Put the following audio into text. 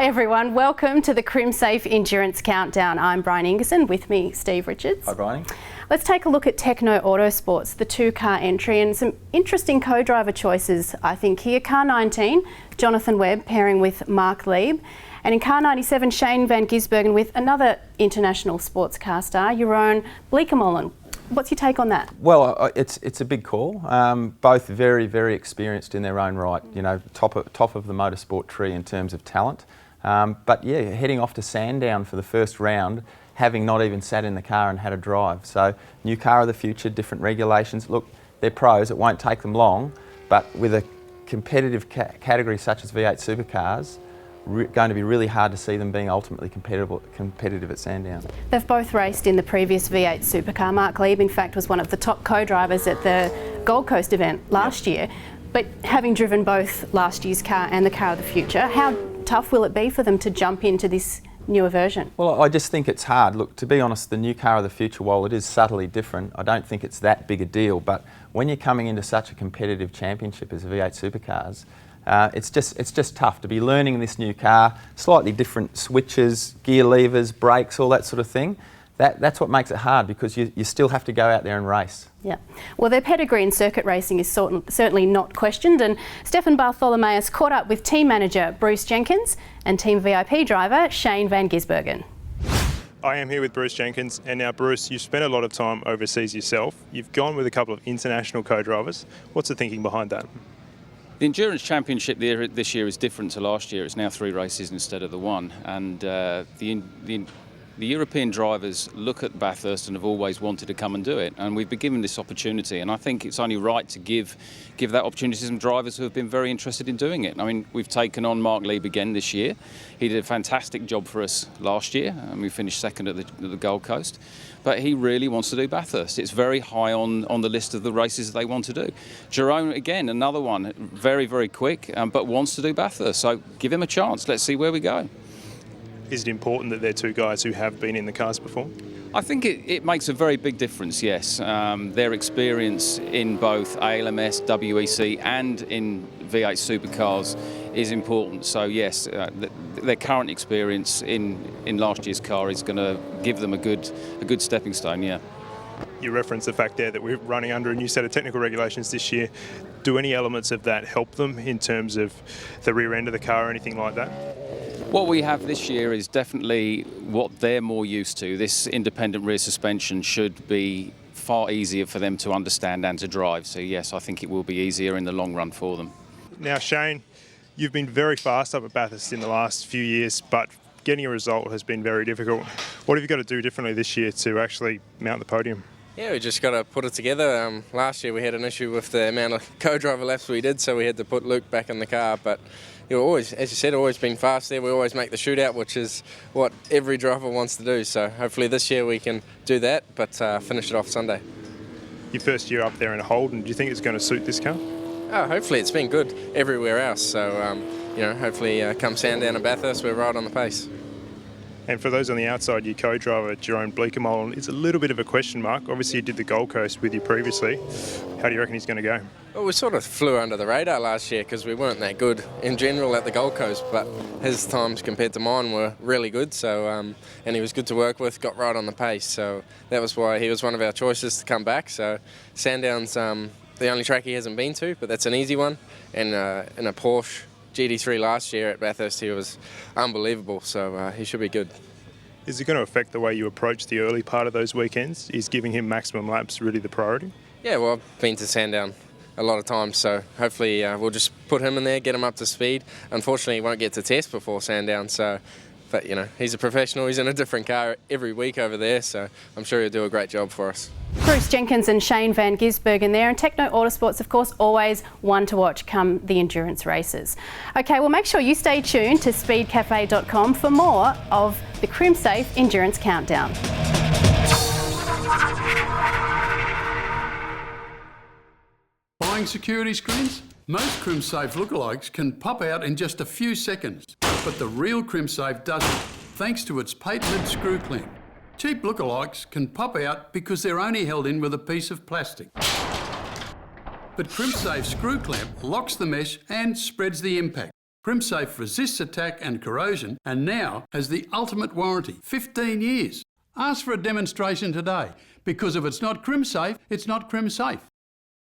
Hi everyone, welcome to the Crimsafe Endurance Countdown. I'm Briony Ingerson, with me Steve Richards. Hi Briony. Let's take a look at Techno Autosports, the two-car entry, and some interesting co-driver choices I think here. Car 19, Jonathan Webb pairing with Mark Lieb, and in car 97, Shane van Gisbergen with another international sports car star, Jeroen Bleekemolen. What's your take on that? Well, it's a big call. Both very, very experienced in their own right. You know, top of the motorsport tree in terms of talent. But yeah, heading off to Sandown for the first round, having not even sat in the car and had a drive. So new car of the future, different regulations. Look, they're pros. It won't take them long, but with a competitive category such as V8 supercars, going to be really hard to see them being ultimately competitive at Sandown. They've both raced in the previous V8 supercar. Mark Lieb, in fact, was one of the top co-drivers at the Gold Coast event last year. But having driven both last year's car and the car of the future, how tough will it be for them to jump into this newer version? Well, I just think it's hard. Look, to be honest, the new car of the future, while it is subtly different, I don't think it's that big a deal. But when you're coming into such a competitive championship as V8 supercars, it's just tough to be learning this new car, slightly different switches, gear levers, brakes, all that sort of thing. That's what makes it hard, because you still have to go out there and race. Yeah. Well, their pedigree in circuit racing is certainly not questioned, and Stefan Bartholomeus caught up with team manager Bruce Jenkins and team VIP driver Shane van Gisbergen. I am here with Bruce Jenkins, and now Bruce, you've spent a lot of time overseas yourself. You've gone with a couple of international co-drivers. What's the thinking behind that? The Endurance Championship this year is different to last year. It's now 3 races instead of the 1. And the European drivers look at Bathurst and have always wanted to come and do it. And we've been given this opportunity. And I think it's only right to give that opportunity to some drivers who have been very interested in doing it. I mean, we've taken on Mark Lieb again this year. He did a fantastic job for us last year, and we finished second at the Gold Coast. But he really wants to do Bathurst. It's very high on the list of the races they want to do. Jeroen, again, another one, very, very quick, but wants to do Bathurst. So give him a chance. Let's see where we go. Is it important that they're two guys who have been in the cars before? I think it makes a very big difference, yes. Their experience in both ALMS, WEC and in V8 supercars is important. So yes, their current experience in last year's car is going to give them a good stepping stone, yeah. You referenced the fact there that we're running under a new set of technical regulations this year. Do any elements of that help them in terms of the rear end of the car or anything like that? What we have this year is definitely what they're more used to. This independent rear suspension should be far easier for them to understand and to drive. So yes, I think it will be easier in the long run for them. Now Shane, you've been very fast up at Bathurst in the last few years, but getting a result has been very difficult. What have you got to do differently this year to actually mount the podium? Yeah, we just got to put it together. Last year we had an issue with the amount of co-driver laps we did, so we had to put Luke back in the car. But you're always, as you said, always been fast there. We always make the shootout, which is what every driver wants to do. So hopefully this year we can do that, but finish it off Sunday. Your first year up there in a Holden, do you think it's going to suit this car? Oh, hopefully it's been good everywhere else. So you know, hopefully come Sandown and Bathurst, we're right on the pace. And for those on the outside, your co-driver, Jeroen Bleekemolen, it's a little bit of a question mark. Obviously, you did the Gold Coast with you previously. How do you reckon he's going to go? Well, we sort of flew under the radar last year because we weren't that good in general at the Gold Coast, but his times compared to mine were really good. So, and he was good to work with, got right on the pace. So that was why he was one of our choices to come back. So Sandown's the only track he hasn't been to, but that's an easy one. And in a Porsche GT3 last year at Bathurst, he was unbelievable, so he should be good. Is it going to affect the way you approach the early part of those weekends? Is giving him maximum laps really the priority? Yeah, well, I've been to Sandown a lot of times, so hopefully we'll just put him in there, get him up to speed. Unfortunately, he won't get to test before Sandown, so, but you know, he's a professional, he's in a different car every week over there, so I'm sure he'll do a great job for us. Bruce Jenkins and Shane van Gisbergen there, and Techno Autosports, of course, always one to watch come the endurance races. Okay, well, make sure you stay tuned to speedcafe.com for more of the Crimsafe Endurance Countdown. Buying security screens? Most Crimsafe lookalikes can pop out in just a few seconds, but the real Crimsafe doesn't, thanks to its patented screw clamp. Cheap lookalikes can pop out because they're only held in with a piece of plastic. But Crimsafe's screw clamp locks the mesh and spreads the impact. Crimsafe resists attack and corrosion and now has the ultimate warranty, 15 years. Ask for a demonstration today, because if it's not Crimsafe, it's not Crimsafe.